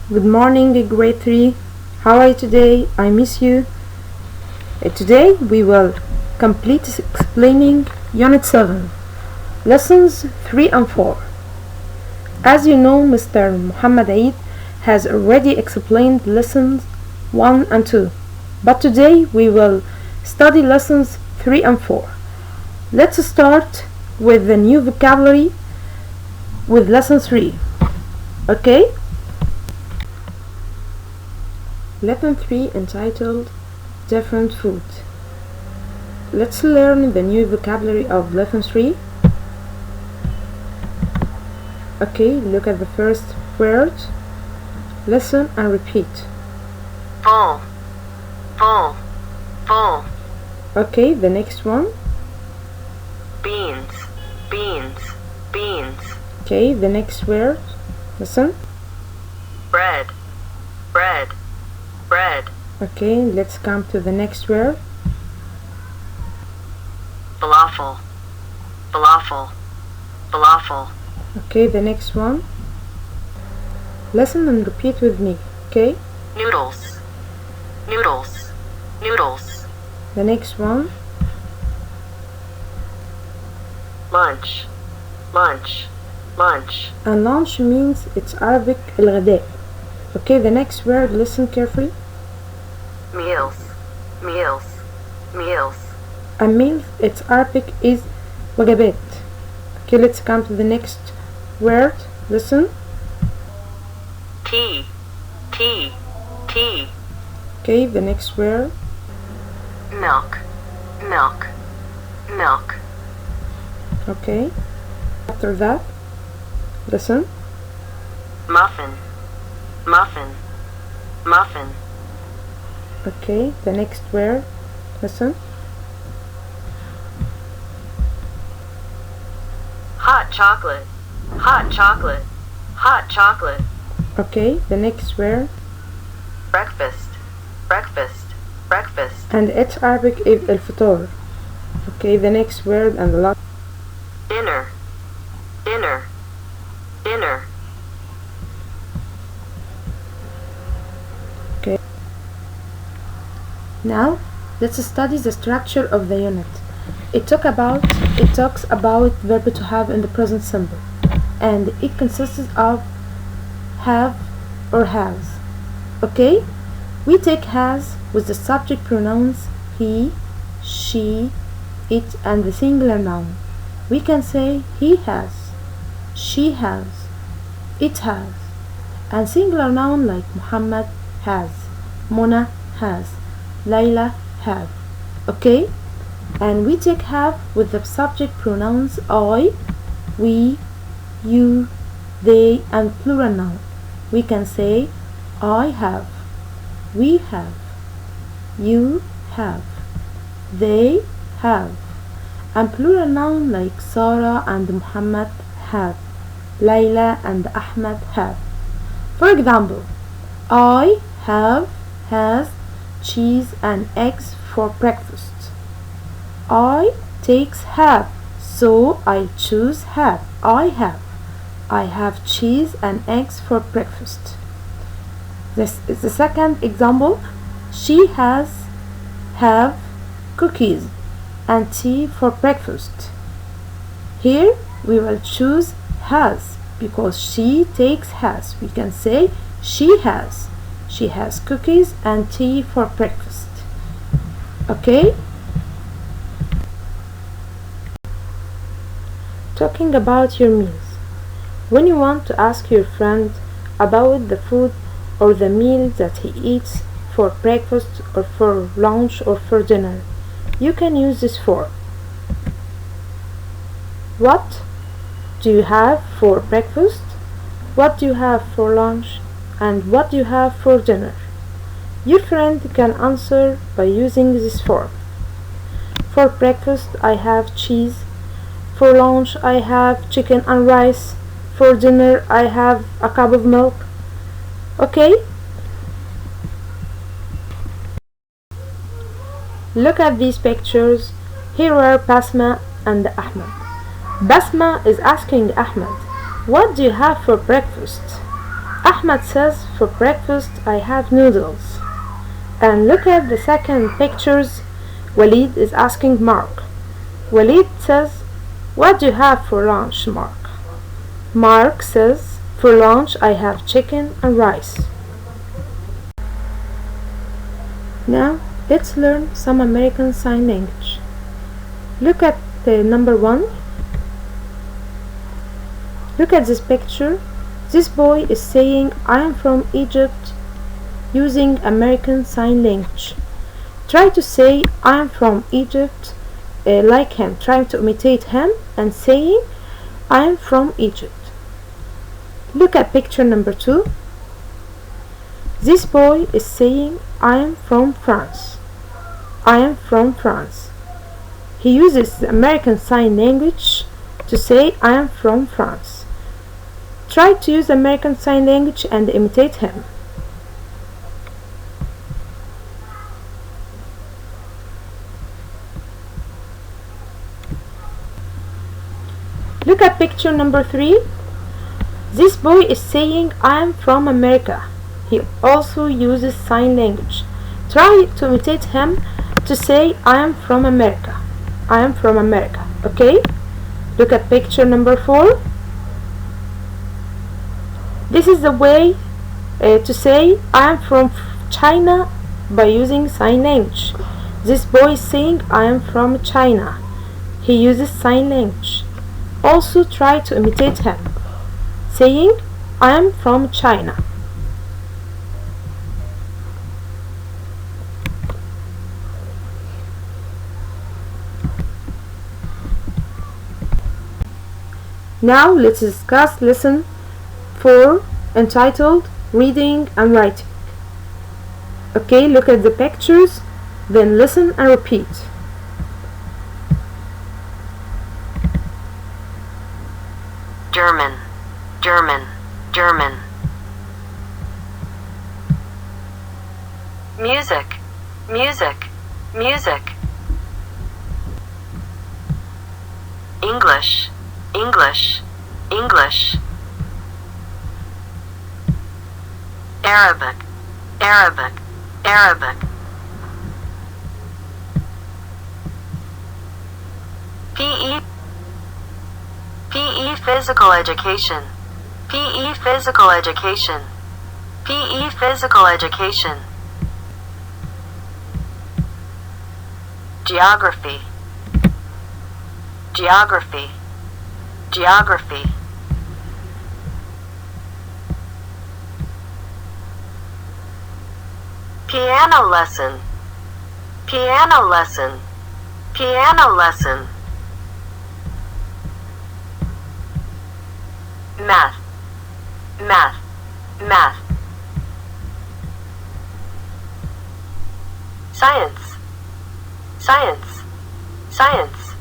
Good morning, grade 3. How are you today? I miss you. Today we will complete explaining Unit 7, Lessons 3 and 4. As you know, Mr. Muhammad Eid has already explained Lessons 1 and 2, but today we will study Lessons 3 and 4. Let's start with the new vocabulary with Lesson 3. Okay? Lesson 3 entitled Different Food. Let's learn the new vocabulary of Lesson 3. Okay, look at the first word. Listen and repeat. Full, full, full. Okay, the next one. Beans, beans, beans. Okay, the next word. Listen. Bread, bread, bread. Okay, let's come to the next word. Falafel, falafel, falafel. Okay, the next one. Listen and repeat with me. Okay, Noodles, noodles, noodles. the next one. Lunch, lunch, lunch. And lunch means it's Arabic الغداء. Okay, the next word, listen carefully. Meals, meals, meals. And meal, it's Arabic is وجبات. Okay, let's come to the next word. Listen. Tea, tea, tea. Okay, the next word. Milk, milk, milk. Okay. After that, listen. Muffin, muffin, muffin. Okay, the next word. Listen. Hot chocolate, hot chocolate, hot chocolate. Okay, the next word. Breakfast, breakfast, breakfast. And it's Arabic is الفطار. Okay, the next word and the last. Dinner, dinner, dinner. Okay. Now, let's study the structure of the unit. It talks about verb to have in the present simple, and it consists of have or has. Okay? We take has with the subject pronouns he, she, it, and the singular noun. We can say he has, she has, it has, and singular noun like Muhammad has, Mona has, Layla have. Okay? And we take have with the subject pronouns I, we, you, they, and plural noun. We can say I have, we have, you have, they have, and plural noun like Sarah and Muhammad have, Layla and Ahmed have. For example, I have, has, cheese and eggs for breakfast. I takes have, so I choose have. I have cheese and eggs for breakfast. This is the second example. She has have cookies and tea for breakfast. Here we will choose has because she takes has. We can say she has. She has cookies and tea for breakfast. Okay? Talking about your meals. When you want to ask your friend about the food or the meal that he eats for breakfast or for lunch or for dinner, you can use this form. What do you have for breakfast? What do you have for lunch? And what do you have for dinner? Your friend can answer by using this form. For breakfast I have cheese. For lunch I have chicken and rice. For dinner I have a cup of milk. Okay? Look at these pictures. Here are Basma and Ahmed. Basma is asking Ahmed, what do you have for breakfast? Ahmad says, for breakfast I have noodles. And look at the second pictures. Walid is asking Mark. Walid says, what do you have for lunch, Mark? Mark says, for lunch I have chicken and rice. Now let's learn some American Sign Language. Look at number 1. Look at this picture. This boy is saying I am from Egypt using American Sign Language. Try to say I am from Egypt like him. Try to imitate him and saying I am from Egypt. Look at picture number 2. This boy is saying I am from France. I am from France. He uses the American Sign Language to say I am from France. Try to use American Sign Language and imitate him. Look at picture number 3. This boy is saying I am from America. He also uses sign language. Try to imitate him to say I am from America. I am from America. Okay? Look at picture number 4. This is the way to say I am from China by using sign language. This boy is saying I am from China. He uses sign language. Also try to imitate him, saying I am from China. Now let's discuss lesson 4 entitled Reading and Writing. Okay, look at the pictures, then listen and repeat. German, German, German. Music, music, music. English, English, English. Arabic, Arabic, Arabic. PE, PE physical education, PE physical education, PE physical education. Geography, geography, geography. Piano lesson, piano lesson, piano lesson. Math, math, math. Science, science, science.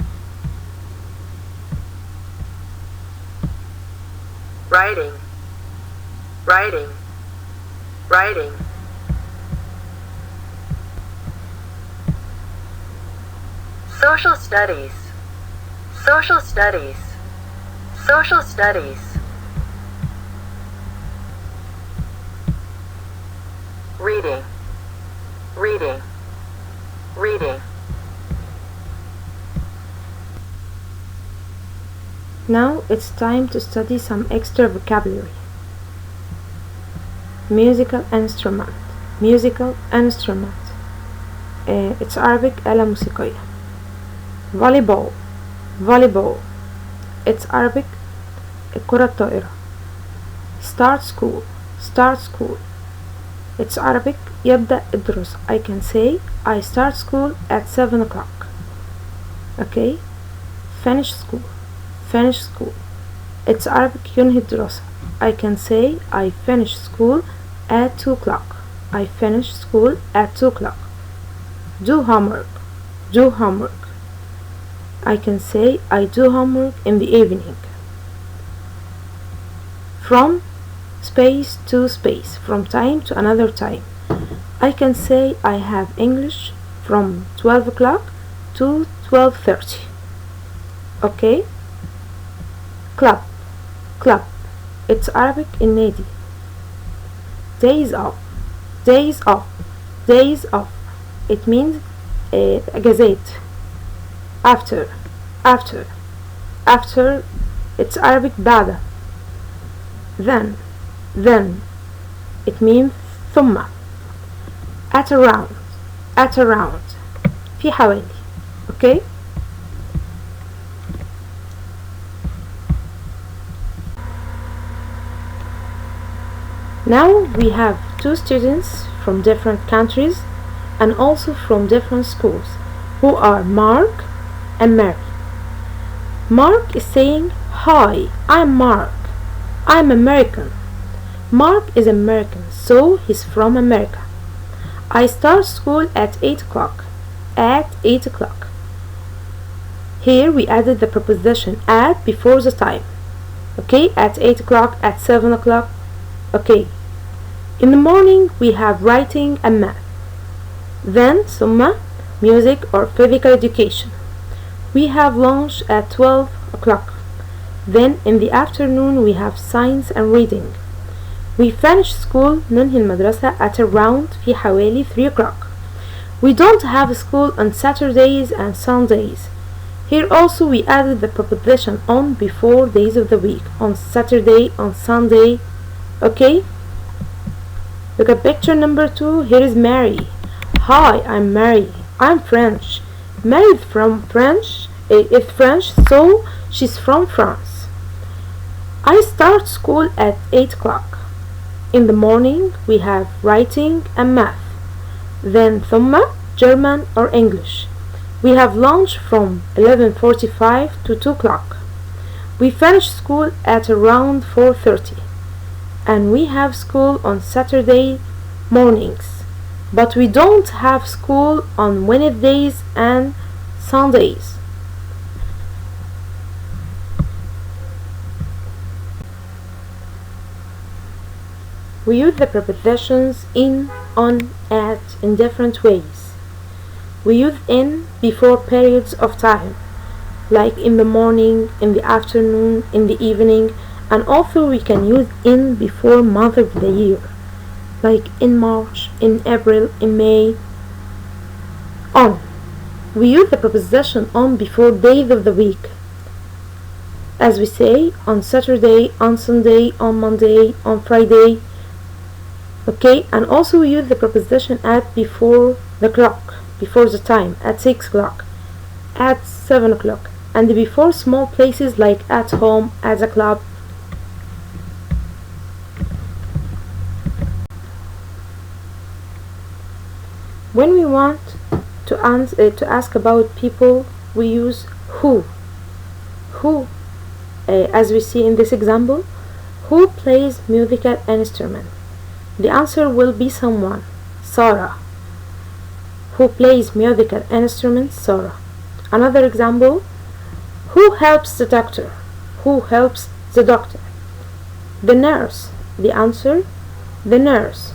Writing, writing, writing. Social studies, social studies, social studies. Reading, reading, reading. Now it's time to study some extra vocabulary. Musical instrument, musical instrument. It's Arabic آلة موسيقية. Volleyball, volleyball. It's Arabic الكرة الطائرة. Start school, start school. It's Arabic يبدأ الدراسة. I can say I start school at 7 o'clock. Okay? Finish school, finish school. It's Arabic ينهي الدراسة. I can say I finish school at 2 o'clock. I finish school at 2 o'clock. Do homework, do homework. I can say I do homework in the evening. From space to space, from time to another time. I can say I have English from 12 o'clock to 12:30. Okay? Club, club. It's Arabic النادي. days off, days off, days off. It means gazette. After, after, after. It's Arabic بعد. Then. It means ثم. At around. في حوالي. Okay? Now we have two students from different countries and also from different schools who are Mark and Mary. Mark is saying, "Hi, I'm Mark. I'm American." Mark is American, so he's from America. I start school at 8 o'clock. At 8 o'clock. Here we added the preposition at before the time. Okay, at 8 o'clock, at 7 o'clock. Okay. In the morning we have writing and math. Then summa, music or physical education. We have lunch at 12 o'clock. Then in the afternoon we have science and reading. We finish school ننهي المدرسة at around في حوالي 3 o'clock. We don't have school on Saturdays and Sundays. Here also we added the preposition on before days of the week. On Saturday, on Sunday. Okay? Look at picture number 2. Here is Mary. Hi, I'm Mary. I'm French. Mary is from French. Is French, so she's from France. I start school at 8 o'clock. In the morning we have writing and math. Then thumma, German or English. We have lunch from 11:45 to 2 o'clock. We finish school at around 4:30. And we have school on Saturday mornings. But we don't have school on Wednesdays and Sundays. We use the prepositions in, on, at in different ways. We use in before periods of time, like in the morning, in the afternoon, in the evening, and also we can use in before month of the year, like in March, in April, in May. On. We use the preposition on before days of the week, as we say on Saturday, on Sunday, on Monday, on Friday. Okay, and also we use the preposition at before the clock, before the time, at 6 o'clock, at 7 o'clock, and before small places like at home, at a club. When we want to ask about people, we use who. Who, as we see in this example, who plays musical instrument? The answer will be someone. Sarah. Who plays musical instruments? Sarah. Another example. Who helps the doctor? Who helps the doctor? The nurse. The answer. The nurse.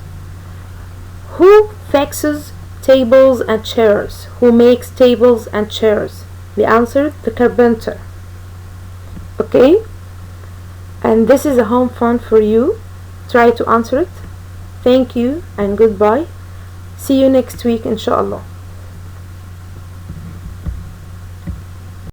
Who fixes tables and chairs? Who makes tables and chairs? The answer. The carpenter. Okay? And this is a home fun for you. Try to answer it. Thank you and goodbye. See you next week, inshallah.